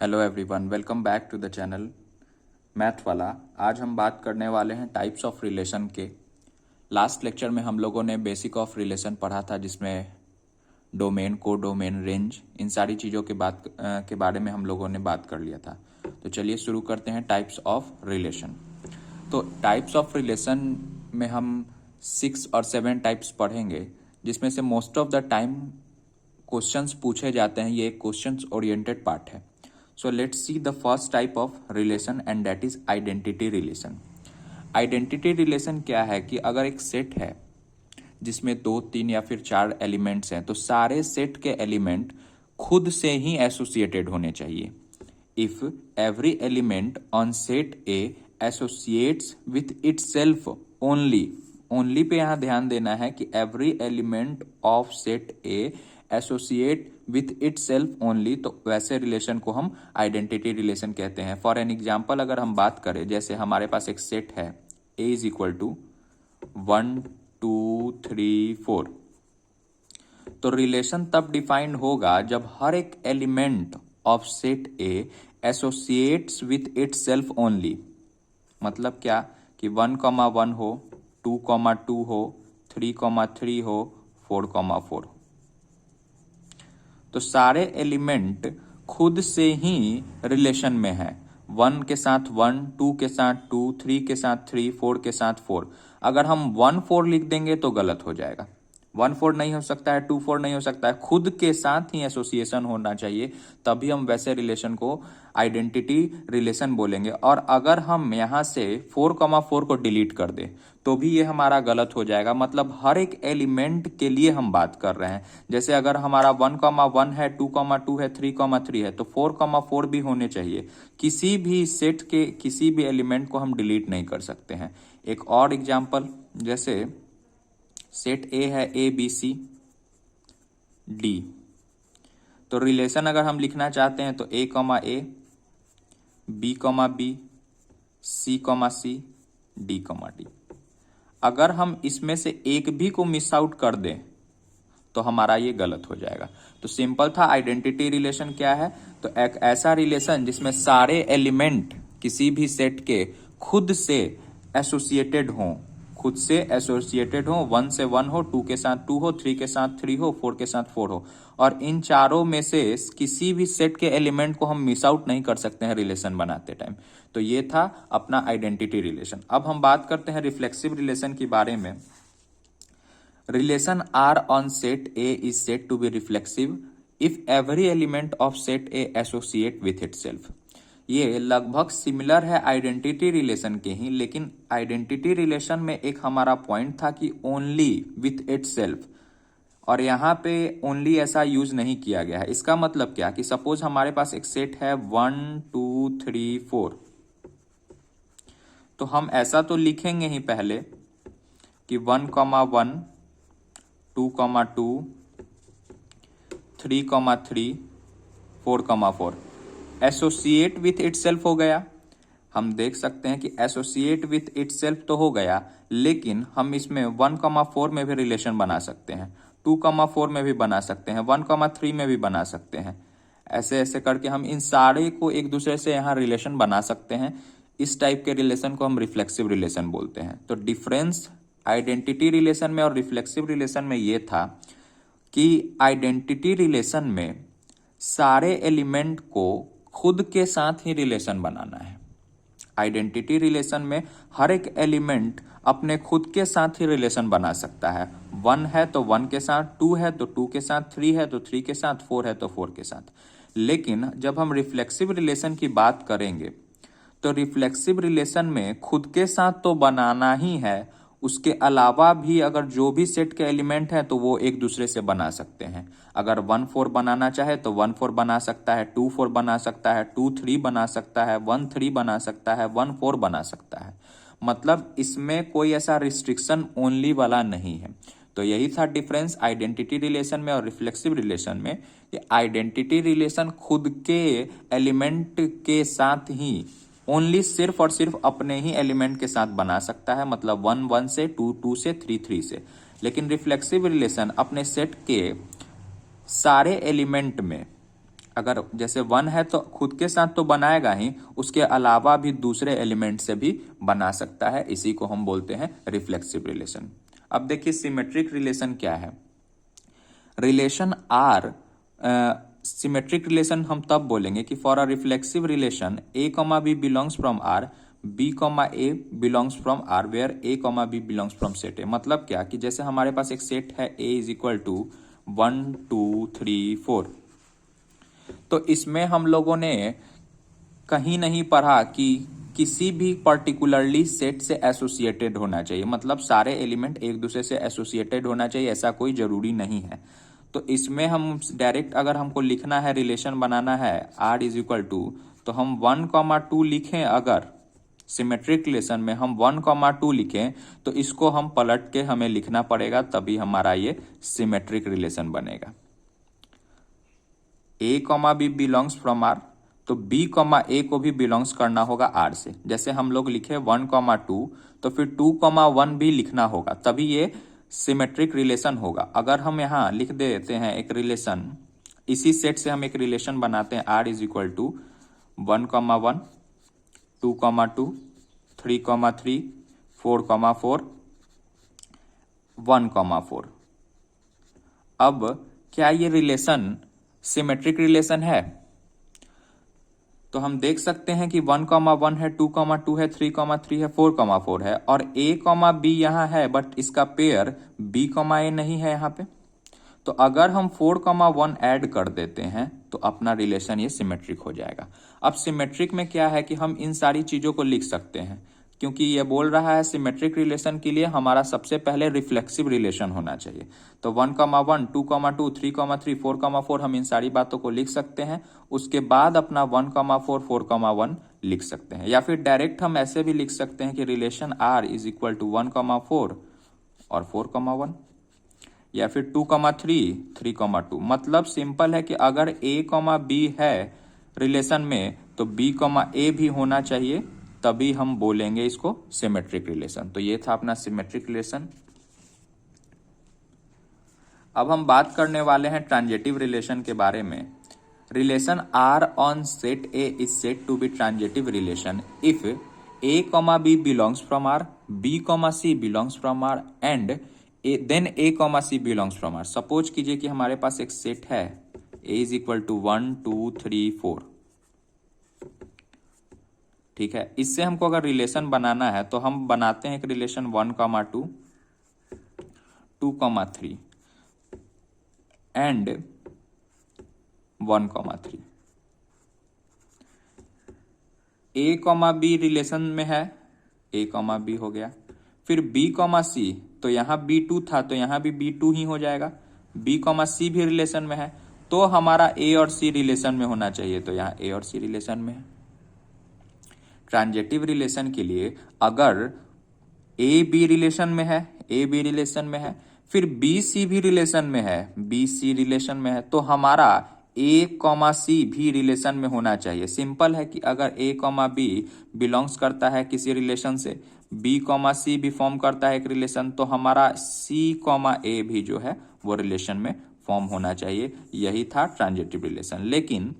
Hello everyone, welcome back to the channel math वाला। आज हम बात करने वाले हैं टाइप्स ऑफ रिलेशन के। लास्ट लेक्चर में हम लोगों ने बेसिक ऑफ रिलेशन पढ़ा था, जिसमें डोमेन, को डोमेन, रेंज, इन सारी चीज़ों के बारे में हम लोगों ने बात कर लिया था। तो चलिए शुरू करते हैं टाइप्स ऑफ रिलेशन। तो टाइप्स ऑफ रिलेशन में हम 6 और 7 टाइप्स पढ़ेंगे, जिसमें से most of the time questions पूछे जाते हैं। ये एक क्वेश्चंस ओरिएंटेड पार्ट है। So let's see the first type of relation and that is identity relation. Identity relation क्या है कि अगर एक सेट है जिसमें 2, 3 या फिर 4 एलिमेंट्स हैं, तो सारे सेट के एलिमेंट खुद से ही एसोसिएटेड होने चाहिए। If every element on set A associates with itself only, only pay यहां ध्यान देना है कि every element of set A associate with itself only, तो वैसे रिलेशन को हम आइडेंटिटी रिलेशन कहते हैं। फॉर एन एग्जाम्पल अगर हम बात करें, जैसे हमारे पास एक सेट है ए इज इक्वल टू 1 2 3 4, तो रिलेशन तब डिफाइंड होगा जब हर एक element of set A associates with itself only. मतलब क्या कि 1,1 हो, 2,2 हो, 3,3 हो, 4,4 हो, तो सारे एलिमेंट खुद से ही रिलेशन में है। 1 के साथ 1, 2 के साथ 2, 3 के साथ 3, 4 के साथ 4। अगर हम 1 4 लिख देंगे तो गलत हो जाएगा। 1 4 नहीं हो सकता है, 2 4 नहीं हो सकता है, खुद के साथ ही एसोसिएशन होना चाहिए, तभी हम वैसे रिलेशन को आइडेंटिटी रिलेशन बोलेंगे। और अगर हम यहां से 4,4 को डिलीट कर दें तो भी ये हमारा गलत हो जाएगा। मतलब हर एक एलिमेंट के लिए हम बात कर रहे हैं। जैसे अगर हमारा 1,1 है, 2,2 है, 3,3 है, तो 4,4 भी होने चाहिए। किसी भी सेट के किसी भी एलिमेंट को हम डिलीट नहीं कर सकते हैं। एक और एग्जांपल, जैसे सेट ए है ए बी सी डी, तो रिलेशन अगर हम लिखना चाहते हैं तो ए कॉमा ए, B comma B, C comma सी, डी कॉमा डी। अगर हम इसमें से एक भी को मिस आउट कर दें तो हमारा ये गलत हो जाएगा। तो सिंपल था आइडेंटिटी रिलेशन क्या है, तो एक ऐसा रिलेशन जिसमें सारे एलिमेंट किसी भी सेट के खुद से एसोसिएटेड हों, खुद से एसोसिएटेड हो, 1 से 1 हो, 2 के साथ 2 हो, 3 के साथ 3 हो, 4 के साथ 4 हो, और इन चारों में से किसी भी सेट के एलिमेंट को हम मिस आउट नहीं कर सकते हैं रिलेशन बनाते टाइम। तो ये था अपना आइडेंटिटी रिलेशन। अब हम बात करते हैं रिफ्लेक्सिव रिलेशन के बारे में। Relation R on set A is said to be reflexive if every element of set A associate with itself. ये लगभग सिमिलर है आइडेंटिटी रिलेशन के ही, लेकिन आइडेंटिटी रिलेशन में एक हमारा पॉइंट था कि ओनली विथ इटसेल्फ, और यहां पे ओनली ऐसा यूज नहीं किया गया है। इसका मतलब क्या कि सपोज हमारे पास एक सेट है 1 2 3 4, तो हम ऐसा तो लिखेंगे ही पहले कि 1,1 2,2 3,3 4,4 एसोसिएट विथ इटसेल्फ हो गया। हम देख सकते हैं कि एसोसिएट विथ इटसेल्फ तो हो गया, लेकिन हम इसमें 1,4 में भी रिलेशन बना सकते हैं, 2,4 में भी बना सकते हैं, 1,3 में भी बना सकते हैं। ऐसे ऐसे करके हम इन सारे को एक दूसरे से यहाँ रिलेशन बना सकते हैं। इस टाइप के रिलेशन को हम रिफ्लेक्सिव रिलेशन बोलते हैं। तो डिफरेंस आइडेंटिटी रिलेशन में और रिफ्लेक्सिव रिलेशन में ये था कि आइडेंटिटी रिलेशन में सारे एलिमेंट को खुद के साथ ही रिलेशन बनाना है। आइडेंटिटी रिलेशन में हर एक एलिमेंट अपने खुद के साथ ही रिलेशन बना सकता है। 1 है तो 1 के साथ, 2 है तो 2 के साथ, 3 है तो 3 के साथ, 4 है तो 4 के साथ। लेकिन जब हम रिफ्लेक्सिव रिलेशन की बात करेंगे तो रिफ्लेक्सिव रिलेशन में खुद के साथ तो बनाना ही है, उसके अलावा भी अगर जो भी सेट के एलिमेंट हैं तो वो एक दूसरे से बना सकते हैं। अगर 1 4 बनाना चाहे तो 1 4 बना सकता है, 2 4 बना सकता है, 2 3 बना सकता है, 1 3 बना सकता है, 1 4 बना सकता है। मतलब इसमें कोई ऐसा रिस्ट्रिक्शन ओनली वाला नहीं है। तो यही था डिफरेंस आइडेंटिटी रिलेशन में और रिफ्लेक्सिव रिलेशन में, कि आइडेंटिटी रिलेशन खुद के एलिमेंट के साथ ही ओनली सिर्फ और सिर्फ अपने ही एलिमेंट के साथ बना सकता है, मतलब 1 1 से, 2 2 से, 3 3 से। लेकिन रिफ्लेक्सिव रिलेशन अपने सेट के सारे एलिमेंट में अगर जैसे 1 है तो खुद के साथ तो बनाएगा ही, उसके अलावा भी दूसरे एलिमेंट से भी बना सकता है। इसी को हम बोलते हैं रिफ्लेक्सिव रिलेशन। अब देखिए सिमेट्रिक रिलेशन क्या है। रिलेशन आर, सिमेट्रिक रिलेशन हम तब बोलेंगे कि for a reflexive relation A comma B belongs from R, B comma A belongs from R, where A comma B belongs from set A. मतलब क्या कि जैसे हमारे पास एक सेट है ए इज इक्वल टू 1 2 3 4, तो इसमें हम लोगों ने कहीं नहीं पढ़ा कि किसी भी पर्टिकुलरली सेट से एसोसिएटेड होना चाहिए, मतलब सारे एलिमेंट एक दूसरे से एसोसिएटेड होना चाहिए, ऐसा कोई जरूरी नहीं है। तो इसमें हम डायरेक्ट अगर हमको लिखना है, रिलेशन बनाना है आर इज इक्वल टू, तो हम 1,2 लिखें। अगर सिमेट्रिक रिलेशन में हम 1,2 लिखें तो इसको हम पलट के हमें लिखना पड़ेगा, तभी हमारा ये सिमेट्रिक रिलेशन बनेगा। A comma B belongs from r, तो बी कॉमा ए को भी बिलोंग्स करना होगा आर से। जैसे हम लोग लिखे 1,2, तो फिर 2,1 भी लिखना होगा, तभी ये सिमेट्रिक रिलेशन होगा। अगर हम यहाँ लिख देते हैं एक रिलेशन, इसी सेट से हम एक रिलेशन बनाते हैं आर इज इक्वल टू 1,1 2,2 3,3 4,4 1,4। अब क्या ये रिलेशन सिमेट्रिक रिलेशन है? तो हम देख सकते हैं कि 1,1 है, 2,2 है, 3,3 है, 4,4 है, और a, b यहाँ है, बट इसका पेयर b, a नहीं है यहाँ पे। तो अगर हम 4,1 ऐड कर देते हैं तो अपना रिलेशन ये सिमेट्रिक हो जाएगा। अब सिमेट्रिक में क्या है कि हम इन सारी चीजों को लिख सकते हैं, क्योंकि ये बोल रहा है सिमेट्रिक रिलेशन के लिए हमारा सबसे पहले रिफ्लेक्सिव रिलेशन होना चाहिए। तो 1,1 2,2 3,3 4,4 हम इन सारी बातों को लिख सकते हैं। उसके बाद अपना 1,4 4,1 लिख सकते हैं, या फिर डायरेक्ट हम ऐसे भी लिख सकते हैं कि relation R is equal to 1,4 और 4,1, या फिर 2,3 3,2। मतलब सिंपल है कि अगर a, b है रिलेशन में तो b, a भी होना चाहिए, तभी हम बोलेंगे इसको सिमेट्रिक रिलेशन। तो ये था अपना सिमेट्रिक रिलेशन। अब हम बात करने वाले हैं ट्रांजिटिव रिलेशन के बारे में। Relation R on set A is said to be transitive relation if a, b belongs from R, b, c belongs from R and then a, c belongs from R. Suppose कीजिए कि हमारे पास एक set है a is equal to 1 2 3 4, ठीक है। इससे हमको अगर रिलेशन बनाना है तो हम बनाते हैं एक relation 1,2 2,3 and 1,3। a, b relation में है, a, b हो गया। फिर b, c, तो यहां b2 था तो यहां भी b2 ही हो जाएगा। b, c भी रिलेशन में है, तो हमारा a और c रिलेशन में होना चाहिए, तो यहां a और c रिलेशन में है। ट्रांजिटिव रिलेशन के लिए अगर ए बी रिलेशन में है, ए बी रिलेशन में है, फिर बी सी भी रिलेशन में है, बी सी रिलेशन में है, तो हमारा ए, सी भी रिलेशन में होना चाहिए। सिंपल है कि अगर ए, बी बिलोंग्स करता है किसी रिलेशन से, बी, सी भी फॉर्म करता है एक रिलेशन, तो हमारा सी, ए भी जो है वो रिलेशन में फॉर्म होना चाहिए। यही था ट्रांजिटिव रिलेशन। लेकिन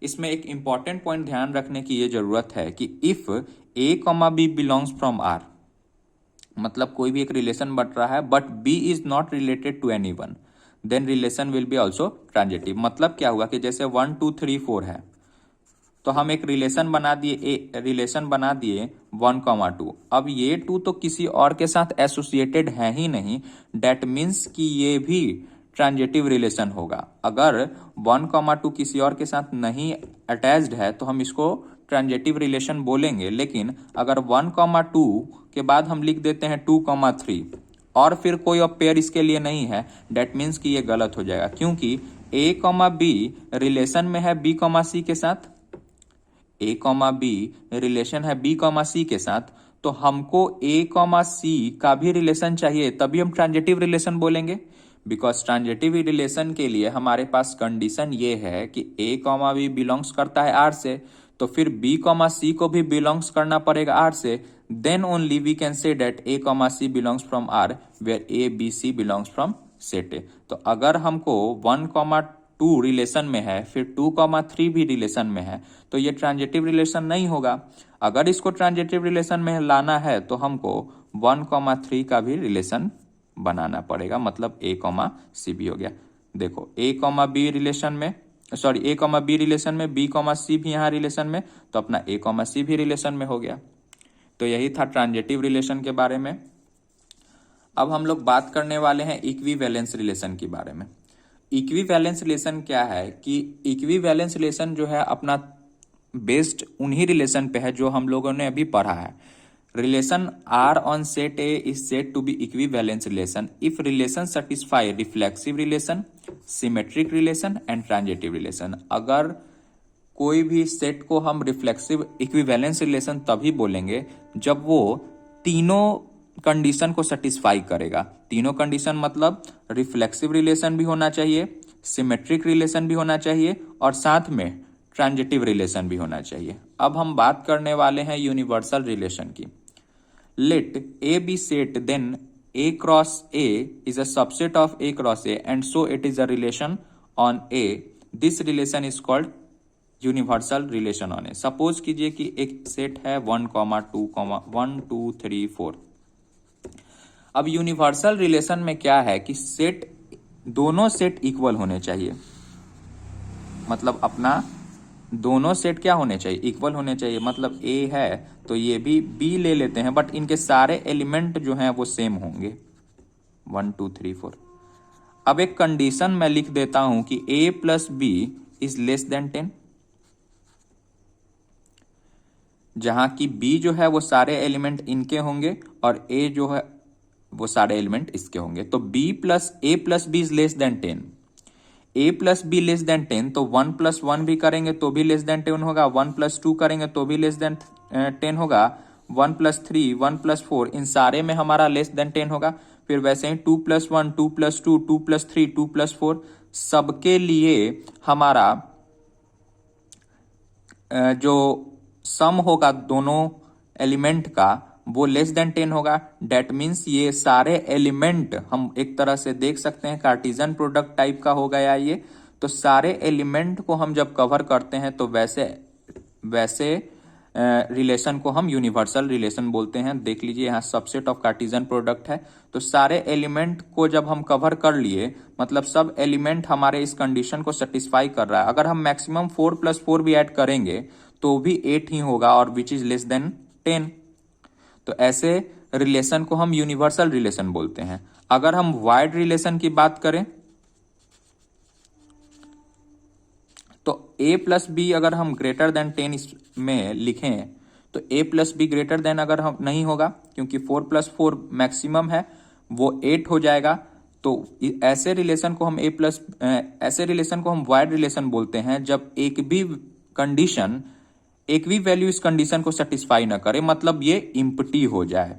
इसमें एक इंपॉर्टेंट पॉइंट ध्यान रखने की ये जरूरत है कि if A, B belongs from R, मतलब कोई भी एक रिलेशन बन रहा है but B is not related to any one, then relation will be also transitive. मतलब क्या हुआ कि जैसे 1 2 3 4 है, तो हम एक रिलेशन बना दिए, रिलेशन बना दिए 1,2। अब ये 2 तो किसी और के साथ एसोसिएटेड है ही नहीं, डेट मीन्स कि ये भी ट्रांजिटिव रिलेशन होगा। अगर 1,2 किसी और के साथ नहीं अटैच्ड है तो हम इसको ट्रांजिटिव रिलेशन बोलेंगे। लेकिन अगर 1,2 के बाद हम लिख देते हैं 2,3 और फिर कोई और पेयर इसके लिए नहीं है, डेट मीन्स कि ये गलत हो जाएगा, क्योंकि ए, बी रिलेशन में है बी, सी के साथ, ए, बी रिलेशन है बी, सी के साथ, तो हमको ए, सी का भी रिलेशन चाहिए, तभी हम ट्रांजिटिव रिलेशन बोलेंगे। बिकॉज ट्रांजिटिव रिलेशन के लिए हमारे पास कंडीशन ये है कि ए, बी बिलोंग्स करता है आर से, तो फिर बी, सी को भी बिलोंग्स करना पड़ेगा आर से, then only we can say that A, C belongs from R where A, B, C belongs from set A. तो अगर हमको 1,2 2 रिलेशन में है, फिर 2,3 भी रिलेशन में है, तो ये ट्रांजिटिव रिलेशन नहीं होगा। अगर इसको ट्रांजिटिव रिलेशन में लाना है तो हमको 1,3 का भी रिलेशन बनाना पड़ेगा, मतलब A, C भी हो गया। देखो A, B रिलेशन में, सॉरी A, B रिलेशन में, B, C भी यहाँ रिलेशन में, तो अपना A, C भी रिलेशन में हो गया। तो यही था ट्रांजिटिव रिलेशन के बारे में। अब हम लोग बात करने वाले हैं इक्विवेलेंस रिलेशन के बारे में। इक्विवेलेंस रिलेशन क्या है कि इक्विवेलेंस रिलेशन जो है अपना बेस्ड उन्हीं रिलेशन पे है जो हम लोगों ने अभी पढ़ा है। Relation R on set A is said to be equivalence relation if relation satisfy reflexive relation, symmetric relation and transitive relation। अगर कोई भी सेट को हम रिफ्लेक्सिव इक्विवेलेंस रिलेशन तभी बोलेंगे जब वो तीनों कंडीशन को सेटिस्फाई करेगा। तीनों कंडीशन मतलब रिफ्लेक्सिव रिलेशन भी होना चाहिए, सिमेट्रिक रिलेशन भी होना चाहिए और साथ में ट्रांजिटिव रिलेशन भी होना चाहिए। अब हम बात करने वाले हैं यूनिवर्सल रिलेशन की। Let A be set then A cross A is a subset of A cross A and so it is a relation on A. This relation is called universal relation on A. Suppose कीजिए कि एक set है 1, 2, 1, 2, 3, 4। अब universal relation में क्या है कि दोनों सेट इक्वल होने चाहिए, मतलब अपना दोनों सेट क्या होने चाहिए, इक्वल होने चाहिए। मतलब A है तो ये भी B ले लेते हैं, बट इनके सारे एलिमेंट जो हैं वो सेम होंगे, 1, 2, 3, 4। अब एक कंडीशन मैं लिख देता हूं कि A plus B is less than 10, जहां की B जो है वो सारे एलिमेंट इनके होंगे और A जो है वो सारे एलिमेंट इसके होंगे। तो A plus B is less than 10, A plus B less than 10, तो 1 प्लस 1 भी करेंगे तो भी लेस देन 10 होगा, 1 प्लस 2 करेंगे तो भी लेस देन 10 होगा, 1 प्लस 3, 1 प्लस 4, इन सारे में हमारा लेस देन 10 होगा। फिर वैसे ही 2 प्लस 1, 2 प्लस 2, 2 प्लस 3, 2 प्लस 4, सबके लिए हमारा जो सम होगा दोनों एलिमेंट का वो लेस देन 10 होगा। डेट मीन्स ये सारे एलिमेंट हम एक तरह से देख सकते हैं कार्टेशियन प्रोडक्ट टाइप का हो गया ये। तो सारे एलिमेंट को हम जब कवर करते हैं तो वैसे रिलेशन को हम यूनिवर्सल रिलेशन बोलते हैं। देख लीजिए यहाँ सबसेट ऑफ कार्टेशियन प्रोडक्ट है, तो सारे एलिमेंट को जब हम कवर कर लिए मतलब सब एलिमेंट हमारे इस कंडीशन को सेटिस्फाई कर रहा है। अगर हम मैक्सिमम 4 प्लस 4 भी ऐड करेंगे तो भी 8 ही होगा और विच इज लेस देन 10। तो ऐसे रिलेशन को हम यूनिवर्सल रिलेशन बोलते हैं। अगर हम वाइड रिलेशन की बात करें तो A प्लस बी अगर हम ग्रेटर देन 10 में लिखें तो A plus be greater than अगर हम नहीं होगा, क्योंकि 4 प्लस 4 मैक्सिमम है, वो 8 हो जाएगा। तो ऐसे रिलेशन को हम वाइड रिलेशन बोलते हैं जब एक भी वैल्यू इस कंडीशन को सेटिस्फाई ना करे, मतलब ये इम्प्टी हो जाए।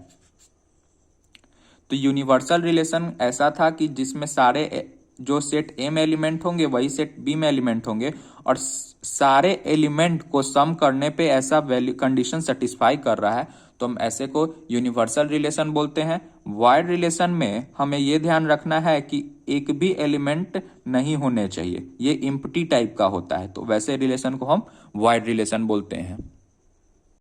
तो यूनिवर्सल रिलेशन ऐसा था कि जिसमें सारे जो सेट ए में एलिमेंट होंगे वही सेट बी में एलिमेंट होंगे और सारे एलिमेंट को सम करने पे ऐसा वैल्यू कंडीशन सेटिस्फाई कर रहा है, तो हम ऐसे को यूनिवर्सल रिलेशन बोलते हैं। वाइड रिलेशन में हमें यह ध्यान रखना है कि एक भी एलिमेंट नहीं होने चाहिए, ये इम्प्टी टाइप का होता है, तो वैसे रिलेशन को हम वाइड रिलेशन बोलते हैं।